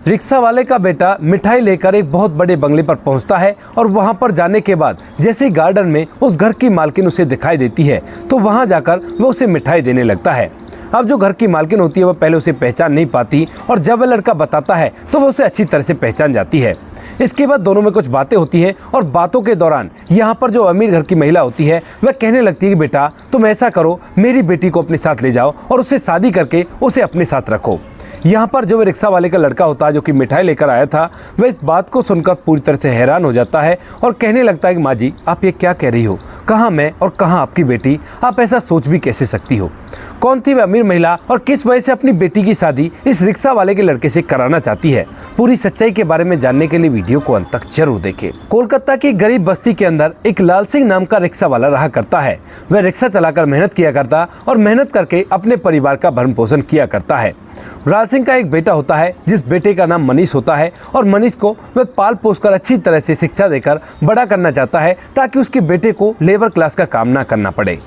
Rickshaw वाले का बेटा मिठाई लेकर एक बहुत बड़े बंगले पर पहुंचता है और वहां पर जाने के बाद जैसे ही गार्डन में उस घर की मालकिन उसे दिखाई देती है तो वहां जाकर वो उसे मिठाई देने लगता है। अब जो घर की मालकिन होती है वह पहले उसे पहचान नहीं पाती और जब वह लड़का बताता है तो वो उसे अच्छी तरह से पहचान जाती है। इसके बाद दोनों में कुछ बातें होती हैं और बातों के दौरान यहाँ पर जो अमीर घर की महिला होती है वह कहने लगती है कि बेटा तुम ऐसा करो, मेरी बेटी को अपने साथ ले जाओ और उससे शादी करके उसे अपने साथ रखो। यहाँ पर जो रिक्शा वाले का लड़का होता है जो कि मिठाई लेकर आया था वह इस बात को सुनकर पूरी तरह से हैरान हो जाता है और कहने लगता है कि माँ जी आप ये क्या कह रही हो, कहाँ मैं और कहाँ आपकी बेटी, आप ऐसा सोच भी कैसे सकती हो। कौन थी वह अमीर महिला और किस वजह से अपनी बेटी की शादी इस रिक्शा वाले के लड़के से कराना चाहती है। पूरी सच्चाई के बारे में जानने के लिए वीडियो को अंत तक जरूर देखें। कोलकाता की गरीब बस्ती के अंदर एक लाल सिंह नाम का रिक्शा वाला रहा करता है। वह रिक्शा चलाकर मेहनत किया करता और मेहनत करके अपने परिवार का भरण पोषण किया करता है। लाल सिंह का एक बेटा होता है जिस बेटे का नाम मनीष होता है और मनीष को वह पाल पोस कर अच्छी तरह से शिक्षा देकर बड़ा करना चाहता है ताकि उसके बेटे को लेबर क्लास का काम ना करना पड़े।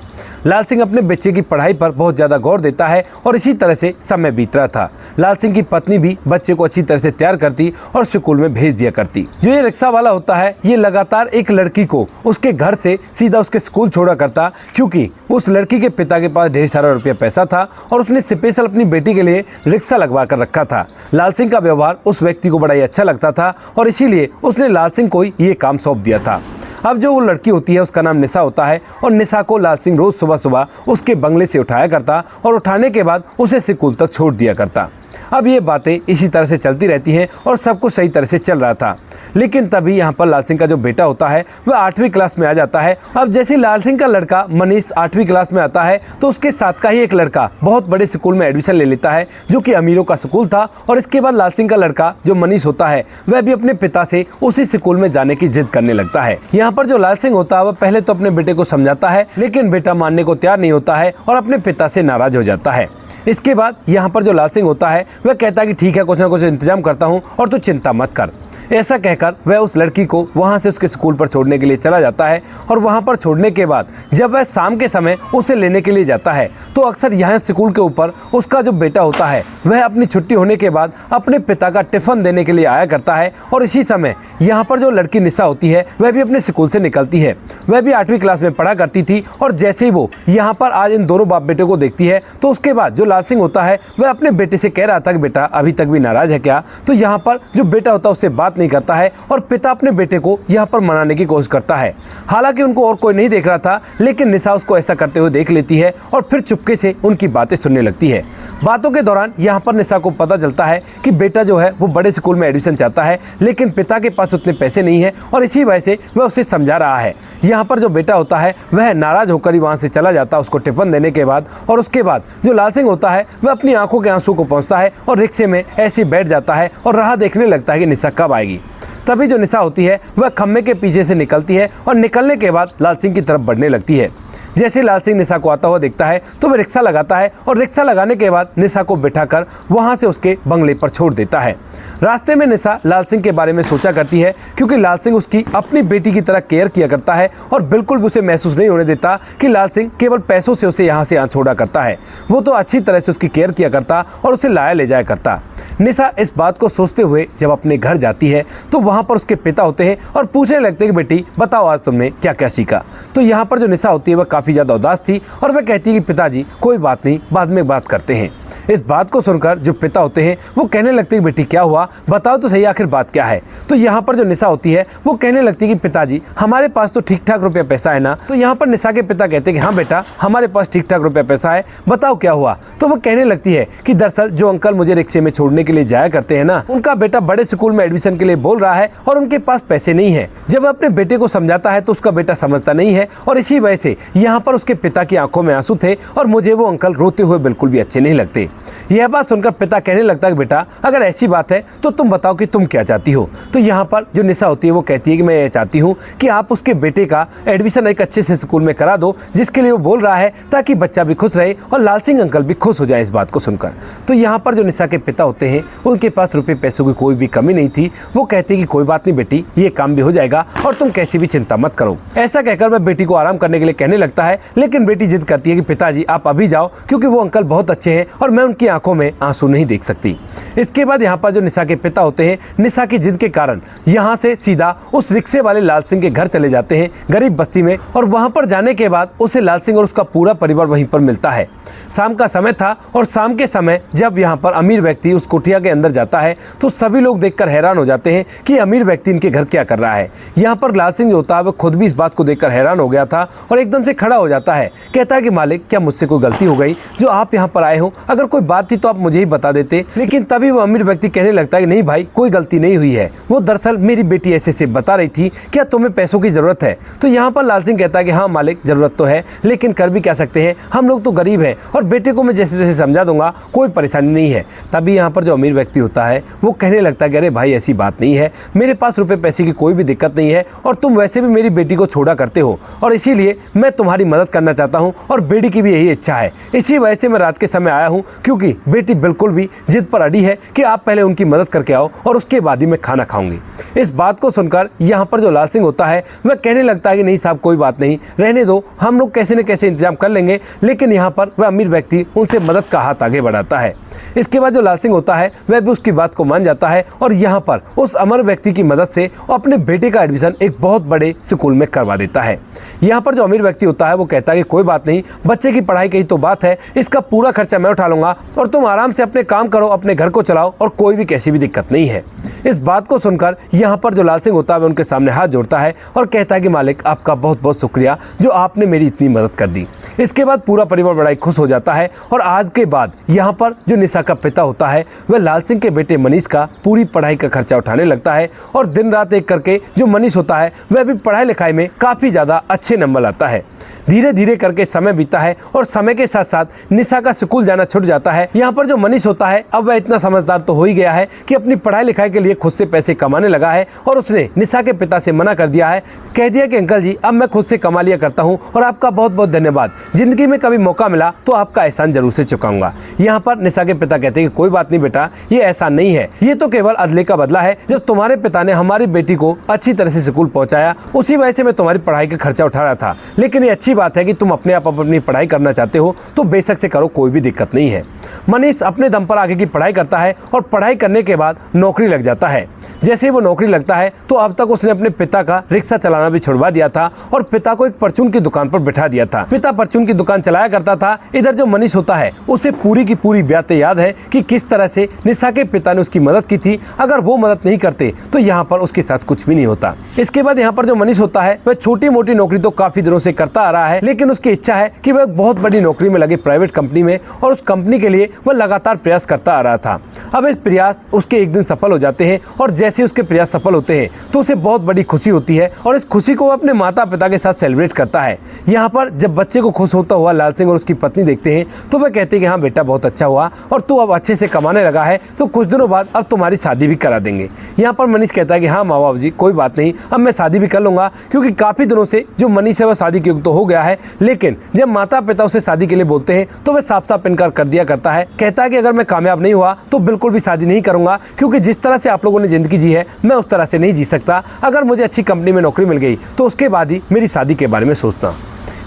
लाल सिंह अपने बच्चे की पढ़ाई पर बहुत ज़्यादा गौर देता है और इसी तरह से समय बीत रहा था। लाल सिंह की पत्नी भी बच्चे को अच्छी तरह से तैयार करती और स्कूल में भेज दिया करती। जो ये रिक्शा वाला होता है ये लगातार एक लड़की को उसके घर से सीधा उसके स्कूल छोड़ा करता, क्योंकि उस लड़की के पिता के पास ढेर सारा रुपया पैसा था और उसने स्पेशल अपनी बेटी के लिए रिक्शा लगवा कर रखा था। लाल सिंह का व्यवहार उस व्यक्ति को बड़ा ही अच्छा लगता था और इसीलिए उसने लाल सिंह को ये काम सौंप दिया था। अब जो वो लड़की होती है उसका नाम निशा होता है और निशा को लाल सिंह रोज सुबह सुबह उसके बंगले से उठाया करता और उठाने के बाद उसे स्कूल तक छोड़ दिया करता। अब ये बातें इसी तरह से चलती रहती हैं और सब कुछ सही तरह से चल रहा था। लेकिन तभी यहाँ पर लाल सिंह का जो बेटा होता है वह 8वीं क्लास में आ जाता है। अब जैसे लाल सिंह का लड़का मनीष 8वीं क्लास में आता है तो उसके साथ का ही एक लड़का बहुत बड़े स्कूल में एडमिशन ले लेता है जो कि अमीरों का स्कूल था। और इसके बाद लाल सिंह का लड़का जो मनीष होता है वह भी अपने पिता से उसी स्कूल में जाने की जिद करने लगता है। यहाँ पर जो लाल सिंह होता है वह पहले तो अपने बेटे को समझाता है लेकिन बेटा मानने को तैयार नहीं होता है और अपने पिता से नाराज हो जाता है। इसके बाद यहाँ पर जो लाल सिंह होता है वह कहता है कि ठीक है, कुछ ना कुछ इंतजाम करता हूँ और तू चिंता मत कर। ऐसा कहकर वह उस लड़की को वहाँ से उसके स्कूल पर छोड़ने के लिए चला जाता है और वहाँ पर छोड़ने के बाद जब वह शाम के समय उसे लेने के लिए जाता है तो अक्सर यहाँ स्कूल के ऊपर उसका जो बेटा होता है वह अपनी छुट्टी होने के बाद अपने पिता का टिफिन देने के लिए आया करता है। और इसी समय यहाँ पर जो लड़की निशा होती है वह भी अपने स्कूल से निकलती है। वह भी 8वीं क्लास में पढ़ा करती थी और जैसे ही वो यहाँ पर आज इन दोनों बाप बेटे को देखती है तो उसके बाद जो लाल सिंह होता है वह अपने बेटे से कह रहा था कि बेटा अभी तक भी नाराज है क्या। तो यहाँ पर जो बेटा होता है उससे बात नहीं करता है और पिता अपने बेटे को यहाँ पर मनाने की कोशिश करता है। हालांकि उनको और कोई नहीं देख रहा था लेकिन निशा उसको ऐसा करते हुए देख लेती है और फिर चुपके से उनकी बातें सुनने लगती है। बातों के दौरान यहाँ पर निशा को पता चलता है कि बेटा जो है वो बड़े स्कूल में एडमिशन चाहता है लेकिन पिता के पास उतने पैसे नहीं है और इसी वजह से वह उसे समझा रहा है। यहाँ पर जो बेटा होता है वह नाराज होकर ही वहाँ से चला जाता है उसको टिफिन देने के बाद। और उसके बाद जो लाल सिंह होता है वह अपनी आंखों के आंसू को पहुँचता है और रिक्शे में ऐसे बैठ जाता है और राह देखने लगता है कि निशा कब आएगी। तभी जो निशा होती है वह खम्भे के पीछे से निकलती है और निकलने के बाद लाल सिंह की तरफ बढ़ने लगती है। जैसे लाल सिंह निशा को आता हुआ देखता है तो वह रिक्शा लगाता है और रिक्शा लगाने के बाद निशा को बिठाकर वहां से उसके बंगले पर छोड़ देता है। रास्ते में निशा लाल सिंह के बारे में सोचा करती है क्योंकि लाल सिंह उसकी अपनी बेटी की तरह केयर किया करता है और बिल्कुल भी उसे महसूस नहीं होने देता कि लाल सिंह केवल पैसों से उसे यहाँ से यहाँ छोड़ा करता है। वो तो अच्छी तरह से उसकी केयर किया करता और उसे लाया ले जाया करता। निशा इस बात को सोचते हुए जब अपने घर जाती है तो वहाँ पर उसके पिता होते हैं और पूछने लगते हैं कि बेटी बताओ आज तुमने क्या क्या सीखा। तो यहाँ पर जो निशा होती है वह काफ़ी ज़्यादा उदास थी और वह कहती है कि पिताजी कोई बात नहीं, बाद में बात करते हैं। इस बात को सुनकर जो पिता होते हैं वो कहने लगते हैं बेटी क्या हुआ, बताओ तो सही आखिर बात क्या है। तो यहाँ पर जो निशा होती है वो कहने लगती है कि पिताजी हमारे पास तो ठीक ठाक रुपया पैसा है ना। तो यहाँ पर निशा के पिता कहते हैं कि हाँ बेटा हमारे पास ठीक ठाक रुपया पैसा है, बताओ क्या हुआ। तो वो कहने लगती है कि दरअसल जो अंकल मुझे रिक्शे में छोड़ने के लिए जाया करते हैं ना, उनका बेटा बड़े स्कूल में एडमिशन के लिए बोल रहा है और उनके पास पैसे नहीं है। जब अपने बेटे को समझाता है तो उसका बेटा समझता नहीं है और इसी वजह से यहाँ पर उसके पिता की आंखों में आंसू थे और मुझे वो अंकल रोते हुए बिल्कुल भी अच्छे नहीं लगते। यह बात सुनकर पिता कहने लगता है कि बेटा अगर ऐसी बात है तो तुम बताओ कि तुम क्या चाहती हो। तो यहाँ पर जो निशा होती है वो कहती है कि मैं ये चाहती हूँ कि आप उसके बेटे का एडमिशन एक अच्छे से स्कूल में करा दो जिसके लिए वो बोल रहा है, ताकि बच्चा भी खुश रहे और लाल सिंह अंकल भी खुश हो जाए इस बात को सुनकर। तो यहाँ पर जो निशा के पिता होते हैं उनके पास रुपये पैसों की कोई भी कमी नहीं थी। वो कहते हैं कि कोई बात नहीं बेटी, ये काम भी हो जाएगा और तुम कैसी भी चिंता मत करो। ऐसा कहकर वह बेटी को आराम करने के लिए कहने लगता है, लेकिन बेटी जिद करती है कि पिताजी आप अभी जाओ, क्योंकि वो अंकल बहुत अच्छे हैं और मैं उनकी आंखों में आंसू नहीं देख सकती। इसके बाद यहाँ पर जो निशा के पिता होते हैं, निशा की जिद के कारण यहाँ से सीधा उस रिक्शे वाले लाल सिंह के घर चले जाते हैं गरीब बस्ती में, और वहाँ पर जाने के बाद उसे लाल सिंह और उसका पूरा परिवार वहीं पर मिलता है। शाम का समय था और शाम के समय जब यहाँ पर अमीर व्यक्ति उस कुटिया के अंदर जाता है तो सभी लोग देखकर हैरान हो जाते हैं कि अमीर व्यक्ति इनके घर क्या कर रहा है। यहाँ पर लाल सिंह जो होता है वह खुद भी इस बात को देखकर हैरान हो गया था और एकदम से खड़ा हो जाता है। कहता है कि मालिक, क्या मुझसे कोई गलती हो गई जो आप यहाँ पर आए हो? अगर कोई बात थी तो आप मुझे ही बता देते। लेकिन तभी वो अमीर व्यक्ति कहने लगता है कि नहीं भाई, कोई गलती नहीं हुई है, वो दरअसल मेरी बेटी ऐसे से बता रही थी क्या तुम्हें पैसों की जरूरत है। तो यहाँ पर लाल सिंह कहता है कि हाँ मालिक, जरूरत तो है, लेकिन कर भी क्या सकते हैं, हम लोग तो गरीब हैं और बेटे को मैं जैसे जैसे समझा दूंगा, कोई परेशानी नहीं है। तभी यहाँ पर जो अमीर व्यक्ति होता है वो कहने लगता है कि अरे भाई ऐसी बात नहीं है, मेरे पास रुपए पैसे की कोई भी दिक्कत नहीं है और तुम वैसे भी मेरी बेटी को छोड़ा करते हो और इसीलिए मैं तुम्हारी मदद करना चाहता हूँ और बेटी की भी यही इच्छा है। इसी वजह से मैं रात के समय आया हूँ, क्योंकि बेटी बिल्कुल भी जिद पर अड़ी है कि आप पहले उनकी मदद करके आओ और उसके बाद ही मैं खाना खाऊंगी। इस बात को सुनकर यहाँ पर जो लाल सिंह होता है वह कहने लगता है कि नहीं साहब, कोई बात नहीं, रहने दो, हम लोग कैसे न कैसे इंतजाम कर लेंगे। लेकिन यहाँ पर वह अमीर व्यक्ति उनसे मदद का हाथ आगे बढ़ाता है। इसके बाद जो लाल सिंह होता है वह भी उसकी बात को मान जाता है और यहाँ पर उस अमर व्यक्ति की मदद से अपने बेटे का एडमिशन एक बहुत बड़े स्कूल में करवा देता है। यहाँ पर जो अमीर व्यक्ति होता है वो कहता है कि कोई बात नहीं, बच्चे की पढ़ाई की तो बात है, इसका पूरा खर्चा मैं उठा लूंगा और तुम आराम से अपने काम करो, अपने घर को चलाओ और कोई भी कैसी भी दिक्कत नहीं है। इस बात को सुनकर यहाँ पर जो लाल सिंह होता है उनके सामने हाथ जोड़ता है और कहता है कि मालिक, आपका बहुत बहुत शुक्रिया जो आपने मेरी इतनी मदद कर दी। इसके बाद पूरा परिवार बड़ा ही खुश हो जाता है और आज के बाद यहाँ पर जो निशा का पिता होता है वह लाल सिंह के बेटे मनीष का पूरी पढ़ाई का खर्चा उठाने लगता है और दिन रात एक करके जो मनीष होता है वह भी पढ़ाई लिखाई में काफ़ी ज़्यादा अच्छे नंबर लाता है। धीरे धीरे करके समय बीता है और समय के साथ साथ निशा का स्कूल जाना छूट जाता है। यहाँ पर जो मनीष होता है अब वह इतना समझदार तो हो ही गया है कि अपनी पढ़ाई लिखाई के लिए खुद से पैसे कमाने लगा है और उसने निशा के पिता से मना कर दिया है। कह दिया कि अंकल जी, अब मैं खुद से कमा लिया करता हूँ और आपका बहुत बहुत धन्यवाद, जिंदगी में कभी मौका मिला तो आपका एहसान जरूर से चुकाऊंगा। यहाँ पर निशा के पिता कहते हैं कि कोई बात नहीं बेटा, ये एहसान नहीं है, ये तो केवल अदले का बदला है। जब तुम्हारे पिता ने हमारी बेटी को अच्छी तरह से स्कूल पहुँचाया, उसी वजह से मैं तुम्हारी पढ़ाई का खर्चा उठा रहा था। लेकिन ये अच्छी बात है कि तुम अपने आप अपनी पढ़ाई करना चाहते हो तो बेशक से करो, कोई भी दिक्कत नहीं है। मनीष अपने दम पर आगे की पढ़ाई करता है और पढ़ाई करने के बाद नौकरी लग जाता है। जैसे ही वो नौकरी लगता है तो अब तक उसने अपने पिता का रिक्शा चलाना भी छुड़वा दिया था और पिता को एक परचून की दुकान पर बिठा दिया था। पिता परचून की दुकान चलाया करता था। इधर जो मनीष होता है उसे पूरी की पूरी बातें याद है कि किस तरह से निशा के पिता ने उसकी मदद की थी। अगर वो मदद नहीं करते तो यहाँ पर उसके साथ कुछ भी नहीं होता। इसके बाद यहाँ पर जो मनीष होता है वह छोटी मोटी नौकरी तो काफी दिनों से करता आ रहा है, लेकिन उसकी इच्छा है कि वह बहुत बड़ी नौकरी में लगे प्राइवेट कंपनी में और उस कंपनी के लिए वह लगातार प्रयास करता आ रहा था। अब इस प्रयास उसके एक दिन सफल हो जाते हैं और जैसे उसके प्रयास सफल होते हैं तो उसे बहुत बड़ी खुशी होती है और इस खुशी को अपने माता पिता के साथ सेलिब्रेट करता है। यहाँ पर जब बच्चे को खुश होता हुआ लाल सिंह और उसकी पत्नी देखते हैं तो वह कहते हैं कि हाँ बेटा, बहुत अच्छा हुआ और तू अब अच्छे से कमाने लगा है, तो कुछ दिनों बाद अब तुम्हारी शादी भी करा देंगे। यहाँ पर मनीष कहता है कि हाँ माँ बाबू जी, कोई बात नहीं, अब मैं शादी भी कर लूंगा, क्योंकि काफी दिनों से जो मनीष है वह शादी के युग तो हो गया है। लेकिन जब माता पिता उसे शादी के लिए बोलते हैं तो वह साफ साफ इनकार कर दिया करता है। कहता है कि अगर मैं कामयाब नहीं हुआ तो बिल्कुल भी शादी नहीं करूंगा, क्योंकि जिस तरह से आप लोगों ने जिंदगी जी है मैं उस तरह से नहीं जी सकता। अगर मुझे अच्छी कंपनी में नौकरी मिल गई तो उसके बाद ही मेरी शादी के बारे में सोचना।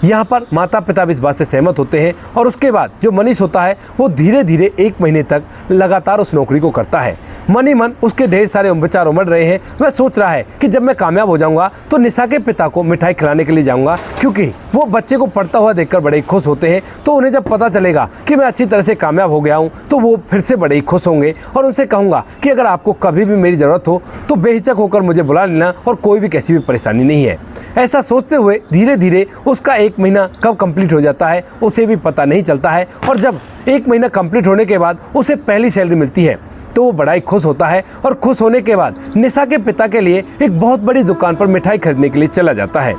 यहाँ पर माता पिता भी इस बात से सहमत होते हैं और उसके बाद जो मनीष होता है वो धीरे धीरे 1 महीने तक लगातार उस नौकरी को करता है। मन ही मन उसके ढेर सारे विचार उमड़ रहे हैं। वह सोच रहा है कि जब मैं कामयाब हो जाऊंगा तो निशा के पिता को मिठाई खिलाने के लिए जाऊंगा, क्योंकि वो बच्चे को पढ़ता हुआ देखकर बड़े ही खुश होते हैं। तो उन्हें जब पता चलेगा कि मैं अच्छी तरह से कामयाब हो गया हूँ तो वो फिर से बड़े ही खुश होंगे और उनसे कहूँगा कि अगर आपको कभी भी मेरी ज़रूरत हो तो बेहिचक होकर मुझे बुला लेना और कोई भी कैसी भी परेशानी नहीं है। ऐसा सोचते हुए धीरे धीरे उसका 1 महीना कब कंप्लीट हो जाता है उसे भी पता नहीं चलता है और जब 1 महीना कंप्लीट होने के बाद उसे पहली सैलरी मिलती है तो वो बड़ा ही खुश होता है और खुश होने के बाद निशा के पिता के लिए एक बहुत बड़ी दुकान पर मिठाई खरीदने के लिए चला जाता है।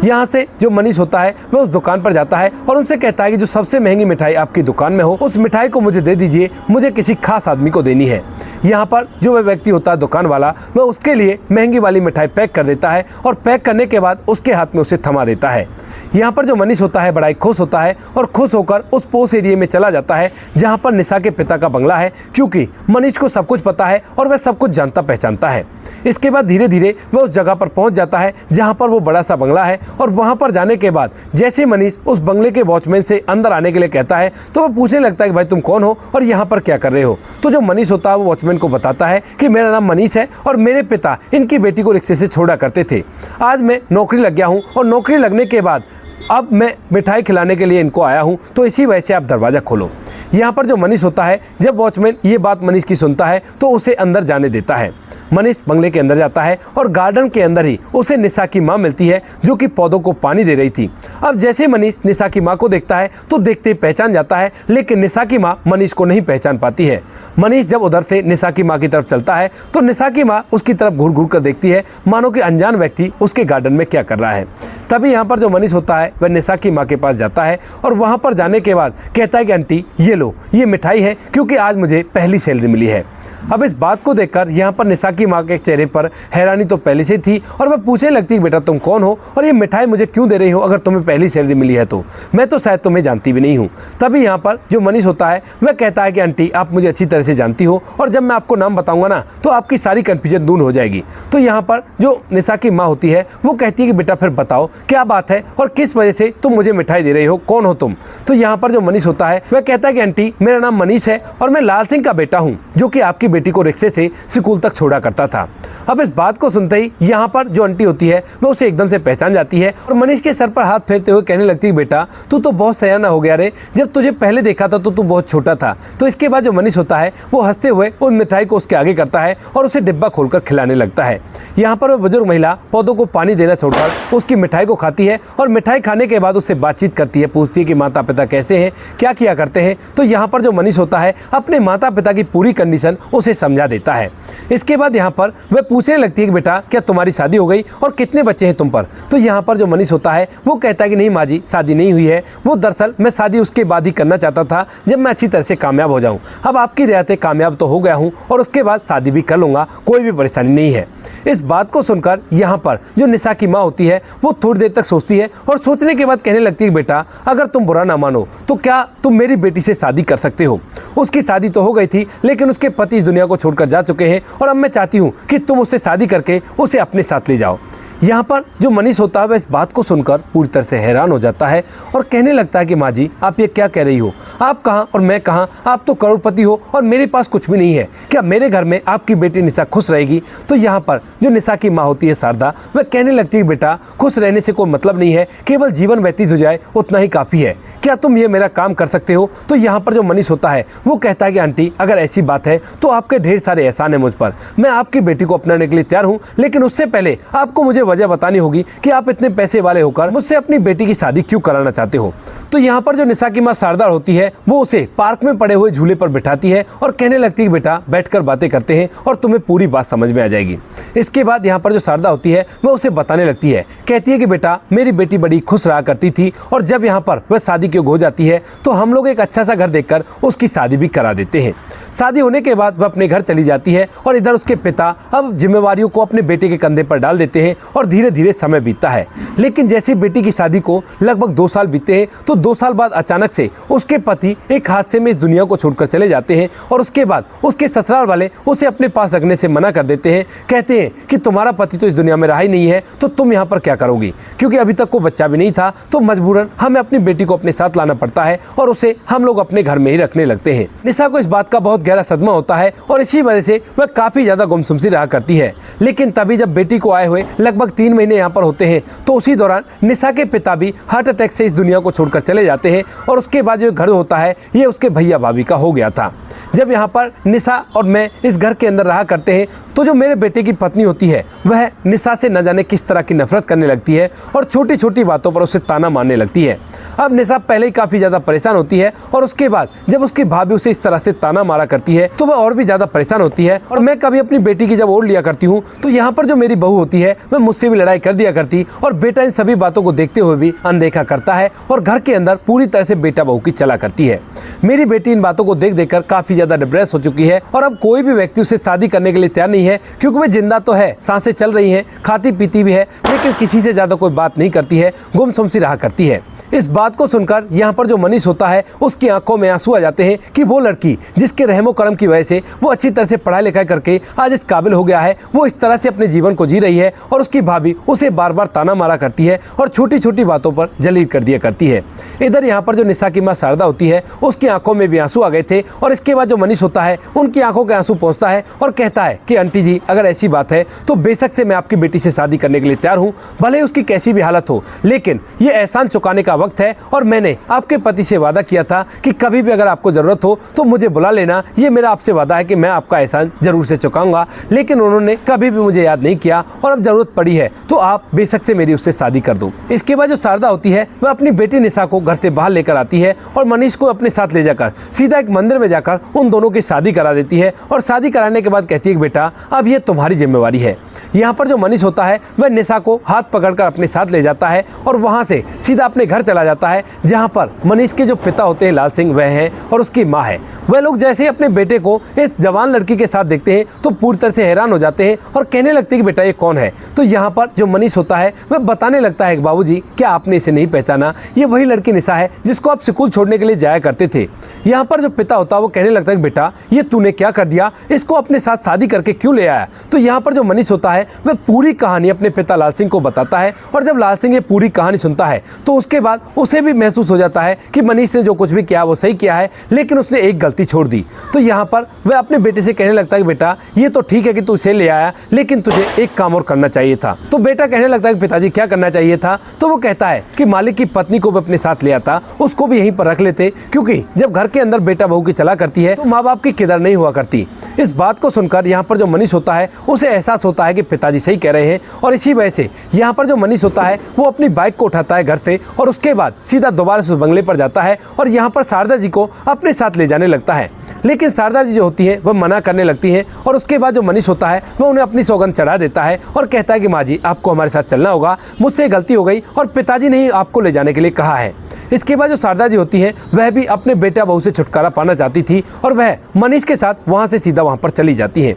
यहाँ से जो मनीष होता है वह उस दुकान पर जाता है और उनसे कहता है कि जो सबसे महंगी मिठाई आपकी दुकान में हो उस मिठाई को मुझे दे दीजिए, मुझे किसी खास आदमी को देनी है। यहाँ पर जो वह व्यक्ति होता है दुकान वाला, वह उसके लिए महंगी वाली मिठाई पैक कर देता है और पैक करने के बाद उसके हाथ में उसे थमा देता है। यहाँ पर जो मनीष होता है बड़ा ही खुश होता है और खुश होकर उस पोस्ट एरिया में चला जाता है जहाँ पर निशा के पिता का बंगला है, क्योंकि मनीष को सब कुछ पता है और वह सब कुछ जानता पहचानता है। इसके बाद धीरे धीरे वह उस जगह पर पहुंच जाता है जहां पर वो बड़ा सा बंगला है, और वहां पर जाने के बाद जैसे मनीष उस बंगले के वॉचमैन से अंदर आने के लिए कहता है तो वह पूछने लगता है कि भाई तुम कौन हो और यहाँ पर क्या कर रहे हो। तो जो मनीष होता है वो वॉचमैन को बताता है कि मेरा नाम मनीष है और मेरे पिता इनकी बेटी को रिक्शे से छोड़ा करते थे। आज मैं नौकरी लग गया हूँ और नौकरी लगने के बाद अब मैं मिठाई खिलाने के लिए इनको आया हूँ, तो इसी वजह से आप दरवाज़ा खोलो। यहाँ पर जो मनीष होता है, जब वॉचमैन ये बात मनीष की सुनता है तो उसे अंदर जाने देता है। मनीष बंगले के अंदर जाता है और गार्डन के अंदर ही उसे निशा की माँ मिलती है जो कि पौधों को पानी दे रही थी। अब जैसे मनीष निशा की माँ को देखता है तो देखते ही पहचान जाता है, लेकिन निशा की माँ मनीष को नहीं पहचान पाती है। मनीष जब उधर से निशा की माँ की तरफ चलता है तो निशा की माँ उसकी तरफ घूर घूर कर देखती है, मानो कि अनजान व्यक्ति उसके गार्डन में क्या कर रहा है। तभी यहाँ पर जो मनीष होता है वह निशा की माँ के पास जाता है और वहाँ पर जाने के बाद कहता है कि आंटी ये लो, ये मिठाई है क्योंकि आज मुझे पहली सैलरी मिली है। अब इस बात को देखकर यहाँ पर निशा की माँ के चेहरे पर हैरानी तो पहले से थी और वह पूछने लगती है बेटा तुम कौन हो और ये मिठाई मुझे क्यों दे रही हो, अगर तुम्हें पहली सैलरी मिली है तो मैं तो शायद तुम्हें जानती भी नहीं हूँ। तभी यहाँ पर जो मनीष होता है वह कहता है कि आंटी आप मुझे अच्छी तरह से जानती हो और जब मैं आपको नाम बताऊंगा ना तो आपकी सारी कन्फ्यूजन दूर हो जाएगी। तो यहाँ पर जो निशा की माँ होती है वो कहती है कि बेटा फिर बताओ क्या बात है और किस वजह से तुम मुझे मिठाई दे रही हो, कौन हो तुम। तो यहाँ पर जो मनीष होता है वह कहता है कि आंटी मेरा नाम मनीष है और मैं लाल सिंह का बेटा हूँ जो कि आपकी बेटी को रिक्शे से स्कूल तक छोड़ा करता था। अब इस बात को सुनते ही यहाँ पर जो आंटी होती है वह उसे एकदम से पहचान जाती है और मनीष के सर पर हाथ फेरते हुए कहने लगती है बेटा तू तो बहुत सयाना हो गया रे, जब तुझे पहले देखा था तो तू बहुत छोटा था। तो इसके बाद जो मनीष होता है वो हंसते हुए उन मिठाई को उसके आगे करता है और उसे डिब्बा खोलकर खिलाने लगता है। यहाँ पर वह बुजुर्ग महिला पौधों को पानी देना छोड़कर उसकी मिठाई को खाती है और मिठाई खाने के बाद उससे बातचीत करती है, पूछती है कि माता पिता कैसे हैं, क्या किया करते हैं। तो यहाँ पर जो मनीष होता है अपने माता पिता की पूरी कंडीशन उसे समझा देता है। इसके बाद यहाँ पर वह पूछने लगती है कि बेटा क्या तुम्हारी शादी हो गई और कितने बच्चे हैं तुम पर। तो यहाँ पर जो मनीष होता है वो कहता है कि नहीं माँ जी शादी नहीं हुई है, वो दरअसल मैं शादी उसके बाद ही करना चाहता था जब मैं अच्छी तरह से कामयाब हो जाऊँ। अब आपकी दया से कामयाब तो हो गया हूँ और उसके बाद शादी भी कर लूँगा, कोई भी परेशानी नहीं है। इस बात को सुनकर यहाँ पर जो निशा की माँ होती है वो थोड़ी देर तक सोचती है और सोचने के बाद कहने लगती है बेटा अगर तुम बुरा ना मानो तो क्या तुम मेरी बेटी से शादी कर सकते हो। उसकी शादी तो हो गई थी लेकिन उसके पति इस दुनिया को छोड़कर जा चुके हैं और अब मैं चाहती हूँ कि तुम उससे शादी करके उसे अपने साथ ले जाओ। यहाँ पर जो मनीष होता है वह इस बात को सुनकर पूरी तरह से हैरान हो जाता है और कहने लगता है कि माँ जी आप ये क्या कह रही हो, आप कहाँ और मैं कहाँ, आप तो करोड़पति हो और मेरे पास कुछ भी नहीं है, क्या मेरे घर में आपकी बेटी निशा खुश रहेगी। तो यहाँ पर जो निशा की माँ होती है शारदा वह कहने लगती है बेटा खुश रहने से कोई मतलब नहीं है, केवल जीवन व्यतीत हो जाए उतना ही काफ़ी है, क्या तुम ये मेरा काम कर सकते हो। तो यहाँ पर जो मनीष होता है वो कहता है कि आंटी अगर ऐसी बात है तो आपके ढेर सारे एहसान है मुझ पर, मैं आपकी बेटी को अपनाने के लिए तैयार हूँ, लेकिन उससे पहले आपको मुझे वजह बतानी होगी कि आप इतने पैसे वाले होकर मुझसे अपनी बेटी की शादी क्यों कराना चाहते हो। तो यहाँ पर जो निशा की माँ शारदा होती है वो उसे पार्क में पड़े हुए झूले पर बिठाती है और कहने लगती है बेटा बैठकर बातें करते हैं और तुम्हें पूरी बात समझ में आ जाएगी। इसके बाद यहाँ पर जो शारदा होती है वह उसे बताने लगती है, कहती है कि बेटा मेरी बेटी बड़ी खुश रहा करती थी और जब यहाँ पर वह शादी की हो जाती है तो हम लोग एक अच्छा सा घर देखकर उसकी शादी भी करा देते हैं। शादी होने के बाद वह अपने घर चली जाती है और इधर उसके पिता अब जिम्मेवारियों को अपने बेटे के कंधे पर डाल देते हैं और धीरे धीरे समय बीतता है। लेकिन जैसे बेटी की शादी को लगभग 2 साल बीते हैं तो 2 साल बाद अचानक से उसके पति एक हादसे में इस दुनिया को छोड़कर चले जाते हैं और उसके बाद उसके ससुराल वाले उसे अपने पास रखने से मना कर देते हैं, कहते हैं कि तुम्हारा पति तो इस दुनिया में रहा ही नहीं है तो तुम यहाँ पर क्या करोगी, क्योंकि अभी तक कोई बच्चा भी नहीं था तो मजबूरन हमें अपनी बेटी को अपने साथ लाना पड़ता है और उसे हम लोग अपने घर में ही रखने लगते हैं। निशा को इस बात का बहुत गहरा सदमा होता है और इसी वजह से वह काफी ज्यादा गुमसुम सी रहा करती है। लेकिन तभी जब बेटी को आए हुए लगभग 3 महीने यहाँ पर होते हैं तो उसी दौरान निशा के पिता भी हार्ट अटैक से इस दुनिया को छोड़कर चले जाते हैं और उसके बाद जो घर होता है ये उसके भैया भाभी का हो गया था। जब यहाँ पर निशा और मैं इस घर के अंदर रहा करते हैं तो जो मेरे बेटे की पत्नी होती है वह निशा से न जाने किस तरह की नफरत करने लगती है और छोटी छोटी बातों पर उसे ताना मारने लगती है। अब निशा पहले ही काफ़ी ज़्यादा परेशान होती है और उसके बाद जब उसकी भाभी उसे इस तरह से ताना मारा करती है तो वह और भी ज़्यादा परेशान होती है। और मैं कभी अपनी बेटी की जब ओढ़ लिया करती हूँ तो यहाँ पर जो मेरी बहू होती है वह मुझसे भी लड़ाई कर दिया करती और बेटा इन सभी बातों को देखते हुए भी अनदेखा करता है और घर के अंदर पूरी तरह से बेटा बहू की चला करती है। मेरी बेटी इन बातों को देख देखकर काफ़ी ज़्यादा डिप्रेस हो चुकी है और अब कोई भी व्यक्ति उसे शादी करने के लिए तैयार नहीं है, क्योंकि वह जिंदा तो है, सांसें चल रही हैं, खाती पीती भी है, लेकिन किसी से ज़्यादा कोई बात नहीं करती है, गुमसुम सी रहा करती है। इस बात को सुनकर यहाँ पर जो मनीष होता है उसकी आंखों में आंसू आ जाते हैं कि वो लड़की जिसके रहमो करम की वजह से वो अच्छी तरह से पढ़ाई लिखाई करके आज इस काबिल हो गया है, वो इस तरह से अपने जीवन को जी रही है और उसकी भाभी उसे बार बार ताना मारा करती है और छोटी छोटी बातों पर जलील कर दिया करती है। इधर यहाँ पर जो निशा की माँ शारदा होती है उसकी आंखों में भी आंसू आ गए थे और इसके बाद जो मनीष होता है उनकी आंखों के आंसू पहुँचता है और कहता है कि आंटी जी, अगर ऐसी बात है तो बेशक से मैं आपकी बेटी से शादी करने के लिए तैयार हूँ, भले ही उसकी कैसी भी हालत हो, लेकिन ये एहसान चुकाने का वक्त है और मैंने आपके पति से वादा किया था कि कभी भी अगर आपको जरूरत हो तो मुझे बुला लेना। ये मेरा आपसे वादा है कि मैं आपका एहसान जरूर से चुकाऊंगा, लेकिन उन्होंने कभी भी मुझे याद नहीं किया और अब जरूरत पड़ी है तो आप बेशक से मेरी उससे शादी कर दो। इसके बाद जो शारदा होती है वह अपनी बेटी निशा को घर से बाहर लेकर आती है और मनीष को अपने साथ ले जाकर सीधा एक मंदिर में जाकर उन दोनों की शादी करा देती है और शादी कराने के बाद कहती है कि बेटा अब ये तुम्हारी जिम्मेवारी है। यहाँ पर जो मनीष होता है वह निशा को हाथ पकड़कर अपने साथ ले जाता है और वहाँ से सीधा अपने घर चला जाता है, जहाँ पर मनीष के जो पिता होते हैं लाल सिंह वह हैं और उसकी माँ है। वह लोग जैसे ही अपने बेटे को इस जवान लड़की के साथ देखते हैं तो पूरी तरह से हैरान हो जाते हैं और कहने लगते हैं कि बेटा ये कौन है। तो यहाँ पर जो मनीष होता है वह बताने लगता है कि बाबूजी, क्या आपने इसे नहीं पहचाना? ये वही लड़की निशा है जिसको आप स्कूल छोड़ने के लिए जाया करते थे। यहाँ पर जो पिता होता है वो कहने लगता है कि बेटा ये तूने क्या कर दिया, इसको अपने साथ शादी करके क्यों ले आया? तो यहाँ पर जो मनीष होता है वह पूरी कहानी अपने पिता लाल सिंह को बताता है और जब लाल सिंह ये पूरी कहानी सुनता है तो उसके बाद उसे भी महसूस हो जाता है कि मनीष ने जो कुछ भी किया वो सही किया है, लेकिन उसने एक गलती छोड़ दी। तो यहाँ पर वह अपने बेटे से कहने लगता है कि बेटा ये तो ठीक है कि तू इसे ले आया, लेकिन तुझे एक काम और करना चाहिए था। तो बेटा कहने लगता है कि पिताजी क्या करना चाहिए था? तो वो कहता है कि मालिक की पत्नी को भी अपने साथ ले आता, उसको भी यहीं पर रख लेते, क्योंकि जब घर के अंदर बेटा बहू की चला करती है तो माँ बाप की किधर नहीं हुआ करती। इस बात को सुनकर यहाँ पर जो मनीष होता है उसे एहसास होता है कि पिताजी सही कह रहे हैं और इसी वजह से यहाँ पर जो मनीष होता है वो अपनी बाइक को उठाता है घर से और उसके बाद सीधा दोबारा से उस बंगले पर जाता है और यहाँ पर शारदा जी को अपने साथ ले जाने लगता है। लेकिन शारदा जी जो होती है वह मना करने लगती हैं और उसके बाद जो मनीष होता है वह उन्हें अपनी सौगंध चढ़ा देता है और कहता है कि माँ जी, आपको हमारे साथ चलना होगा, मुझसे गलती हो गई और पिताजी ने ही आपको ले जाने के लिए कहा है। इसके बाद जो शारदा जी होती हैं वह भी अपने बेटा बहू से छुटकारा पाना चाहती थी और वह मनीष के साथ वहाँ से सीधा वहाँ पर चली जाती हैं।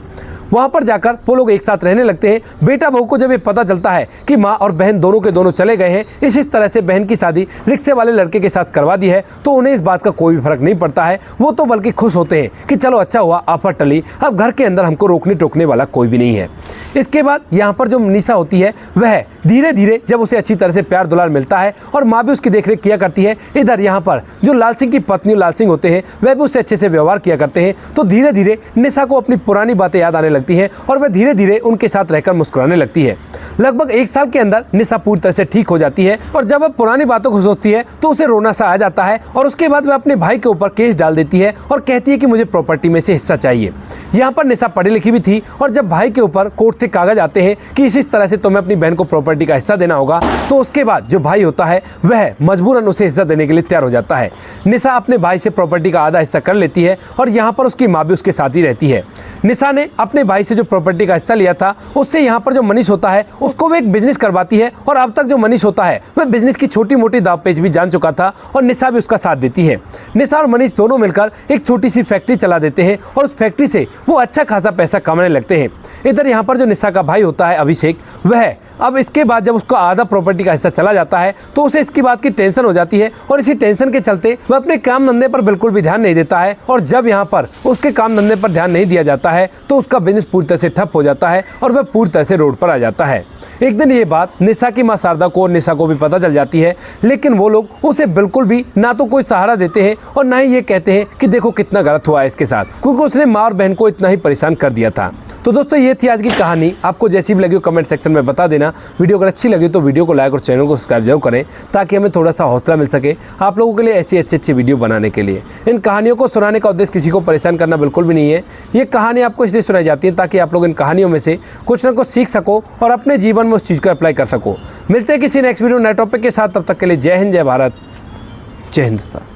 वहाँ पर जाकर वो लोग एक साथ रहने लगते हैं। बेटा बहू को जब ये पता चलता है कि माँ और बहन दोनों के दोनों चले गए हैं, इस तरह से बहन की शादी रिक्शे वाले लड़के के साथ करवा दी है, तो उन्हें इस बात का कोई भी फर्क नहीं पड़ता है। वो तो बल्कि खुश होते हैं कि चलो अच्छा हुआ आफत टली, अब घर के अंदर हमको रोकने टोकने वाला कोई भी नहीं है। इसके बाद यहाँ पर जो निशा होती है वह धीरे धीरे जब उसे अच्छी तरह से प्यार दुलार मिलता है और माँ भी उसकी देखरेख किया करती है, इधर यहाँ पर जो लाल सिंह की पत्नी लाल सिंह होते हैं वह भी उससे अच्छे से व्यवहार किया करते हैं। तो धीरे धीरे निशा को अपनी पुरानी बातें याद आने लगती हैं और वह धीरे धीरे उनके साथ रहकर मुस्कुराने लगती है। लगभग 1 साल के अंदर निशा पूरी तरह से ठीक हो जाती है और जब वह पुरानी बातों को सोचती है तो उसे रोना सा आ जाता है और उसके बाद वह अपने भाई के ऊपर केस डाल देती है और कहती है कि मुझे प्रॉपर्टी में से हिस्सा चाहिए। यहाँ पर निशा पढ़ी लिखी भी थी और जब भाई के ऊपर कोर्ट से कागज आते हैं कि इस तरह से तुम्हें अपनी बहन को प्रॉपर्टी का हिस्सा देना होगा, तो उसके बाद जो भाई होता है वह मजबूरन उसे हिस्सा देने के लिए तैयार हो जाता है। निशा अपने भाई से प्रॉपर्टी का आधा हिस्सा कर लेती है और यहाँ पर उसकी माँ भी उसके साथ ही रहती है। निशा ने अपने भाई से जो प्रॉपर्टी का हिस्सा लिया था उससे यहाँ पर जो मनीष होता है उसको वो एक बिजनेस करवाती है और अब तक जो मनीष होता है वह बिजनेस की छोटी मोटी दाव पेच भी जान चुका था और निशा भी उसका साथ देती है। निशा और मनीष दोनों मिलकर एक छोटी सी फैक्ट्री चला देते हैं और उस फैक्ट्री से वो अच्छा खासा पैसा कमाने लगते हैं। इधर यहाँ पर जो निशा का भाई होता है अभिषेक, वह अब इसके बाद जब उसका आधा प्रॉपर्टी का हिस्सा चला जाता है तो उसे इसकी बात की टेंशन हो जाती है और इसी टेंशन के चलते वह अपने काम धंधे पर बिल्कुल भी ध्यान नहीं देता है और जब यहाँ पर उसके काम धंधे पर ध्यान नहीं दिया जाता है तो उसका बिजनेस पूरी तरह से ठप हो जाता है और वह पूरी तरह से रोड पर आ जाता है। एक दिन ये बात निशा की माँ शारदा को और निशा को भी पता चल जाती है, लेकिन वो लोग उसे बिल्कुल भी ना तो कोई सहारा देते हैं और ना ही ये कहते हैं कि देखो कितना गलत हुआ है इसके साथ, क्योंकि उसने माँ और बहन को इतना ही परेशान कर दिया था। तो दोस्तों ये थी आज की कहानी। आपको जैसी भी लगी हो कमेंट सेक्शन में बता देना। वीडियो अगर अच्छी लगी तो वीडियो को लाइक और चैनल को सब्सक्राइब जरूर करें ताकि हमें थोड़ा सा हौसला मिल सके आप लोगों के लिए ऐसी अच्छी वीडियो बनाने के लिए। इन कहानियों को सुनाने का उद्देश्य किसी को परेशान करना बिल्कुल भी नहीं है। ये कहानी आपको इसलिए सुनाई जाती है ताकि आप लोग इन कहानियों में से कुछ ना कुछ सीख सको और अपने जीवन में उस चीज़ को अप्लाई कर सको। मिलते हैं किसी नेक्स्ट वीडियो नए टॉपिक के साथ, तब तक के लिए जय हिंद, जय भारत, जय हिंदुस्तान।